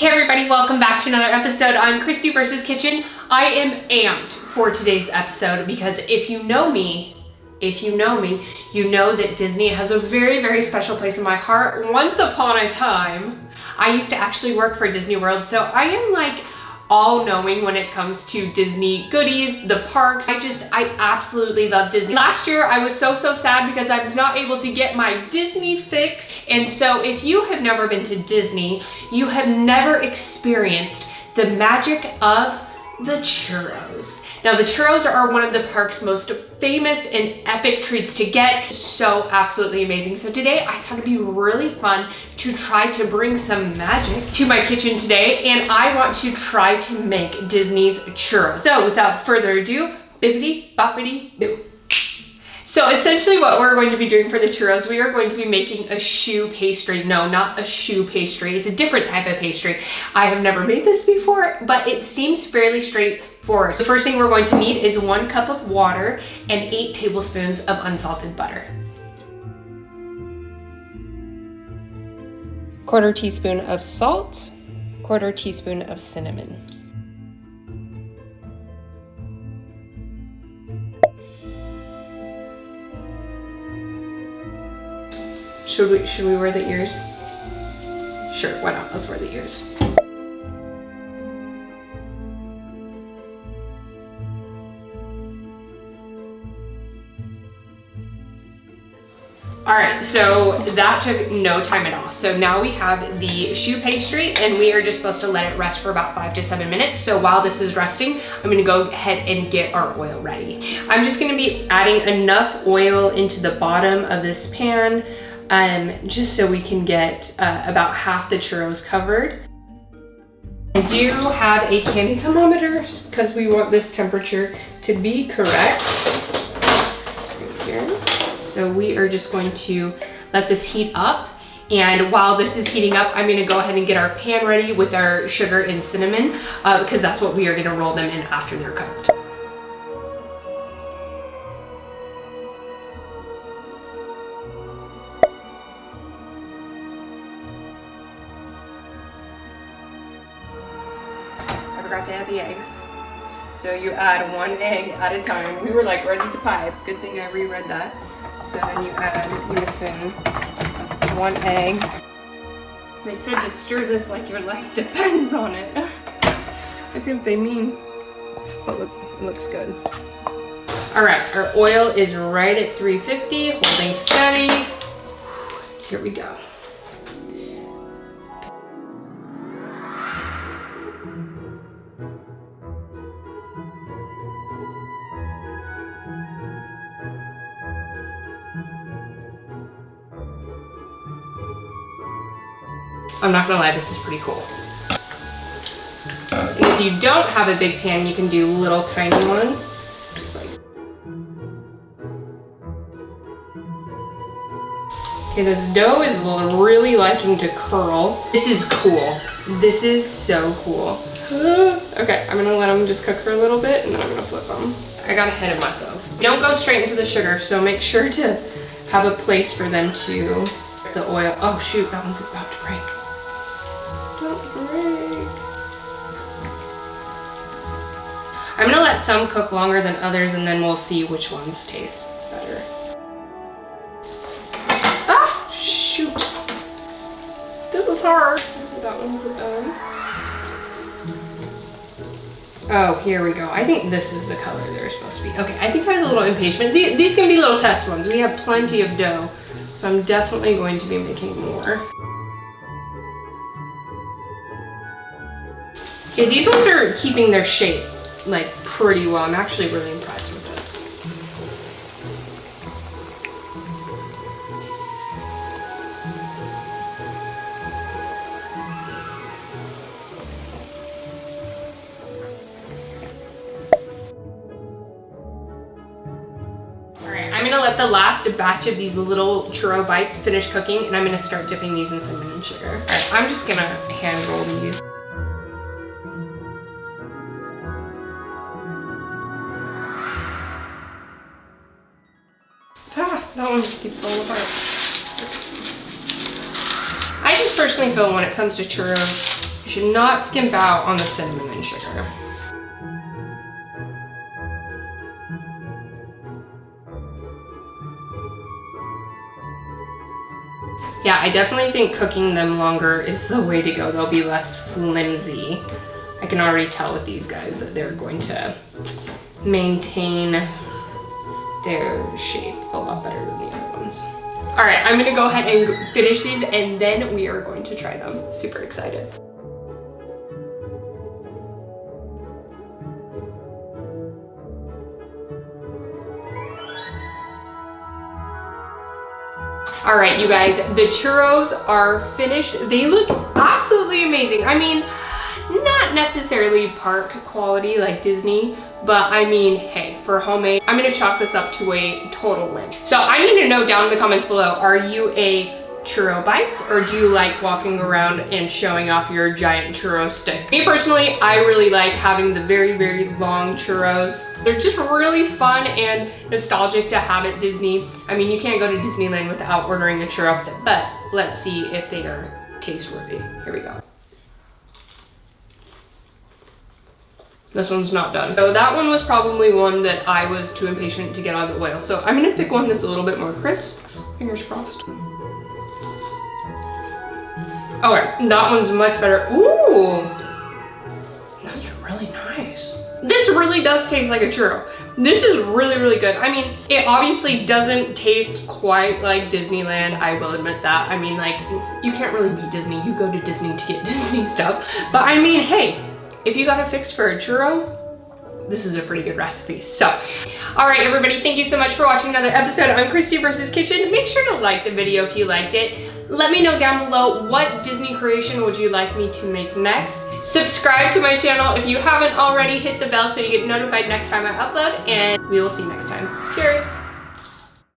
Hey everybody, welcome back to another episode on Kristie vs. Kitchen. I am amped for today's episode because if you know me, you know that Disney has a very, very special place in my heart. Once upon a time, I used to actually work for Disney World, so I am like all-knowing when it comes to Disney goodies, the parks. I absolutely love Disney. Last year, I was so sad because I was not able to get my Disney fix. And so if you have never been to Disney, you have never experienced the magic of the churros. Now, the churros are one of the park's most famous and epic treats to get. So absolutely amazing. So today I thought it'd be really fun to try to bring some magic to my kitchen today, and I want to try to make Disney's churros. So without further ado, bippity boppity boo. So essentially what we're going to be doing for the churros, we are going to be making a choux pastry. No, not a choux pastry. It's a different type of pastry. I have never made this before, but it seems fairly straightforward. The first thing we're going to need is 1 cup of water and 8 tablespoons of unsalted butter. 1/4 teaspoon of salt, 1/4 teaspoon of cinnamon. Should we wear the ears? Sure, why not? Let's wear the ears. All right, so that took no time at all. So now we have the choux pastry and we are just supposed to let it rest for about 5 to 7 minutes. So while this is resting, I'm gonna go ahead and get our oil ready. I'm just gonna be adding enough oil into the bottom of this pan just so we can get about half the churros covered. I do have a candy thermometer because we want this temperature to be correct. Right here. So we are just going to let this heat up. And while this is heating up, I'm gonna go ahead and get our pan ready with our sugar and cinnamon because that's what we are gonna roll them in after they're cooked. I forgot to add the eggs. So you add 1 egg at a time. We were like ready to pipe. Good thing I reread that. So then you mix in 1 egg. They said to stir this like your life depends on it. I see what they mean. But look, it looks good. All right, our oil is right at 350, holding steady. Here we go. I'm not gonna lie, this is pretty cool. And if you don't have a big pan, you can do little tiny ones. Just like. Okay, this dough is really liking to curl. This is cool. This is so cool. Okay, I'm gonna let them just cook for a little bit and then I'm gonna flip them. I got ahead of myself. Don't go straight into the sugar, so make sure to have a place for them to the oil. Oh shoot, that one's about to break. Don't break. I'm gonna let some cook longer than others and then we'll see which ones taste better. Ah, shoot. This is hard. That one's done. Oh, here we go. I think this is the color they're supposed to be. Okay, I think I was a little impatient. These can be little test ones. We have plenty of dough, so I'm definitely going to be making more. Okay, these ones are keeping their shape like pretty well. I'm actually really impressed with this. All right, I'm gonna let the last batch of these little churro bites finish cooking and I'm gonna start dipping these in cinnamon and sugar. All right, I'm just gonna hand roll these. That one just keeps falling apart. I just personally feel when it comes to churros, should not skimp out on the cinnamon and sugar. Yeah, I definitely think cooking them longer is the way to go. They'll be less flimsy. I can already tell with these guys that they're going to maintain their shape a lot better than the other ones. All right, I'm gonna go ahead and finish these and then we are going to try them. Super excited. All right, you guys, the churros are finished. They look absolutely amazing. I mean, not necessarily park quality like Disney, but I mean, hey, for homemade, I'm gonna chalk this up to a total win. So I need to know down in the comments below, are you a churro bites or do you like walking around and showing off your giant churro stick? Me personally, I really like having the very, very long churros. They're just really fun and nostalgic to have at Disney. I mean, you can't go to Disneyland without ordering a churro, but let's see if they are taste-worthy. Here we go. This one's not done. So that one was probably one that I was too impatient to get out of the oil. So I'm gonna pick one that's a little bit more crisp. Fingers crossed. All right, that one's much better. Ooh, that's really nice. This really does taste like a churro. This is really, really good. I mean, it obviously doesn't taste quite like Disneyland, I will admit that. I mean, like, you can't really beat Disney. You go to Disney to get Disney stuff. But I mean, hey, if you got a fix for a churro, this is a pretty good recipe. So, all right, everybody, thank you so much for watching another episode on Kristie vs. Kitchen. Make sure to like the video if you liked it. Let me know down below what Disney creation would you like me to make next. Subscribe to my channel if you haven't already. Hit the bell so you get notified next time I upload, and we will see you next time. Cheers.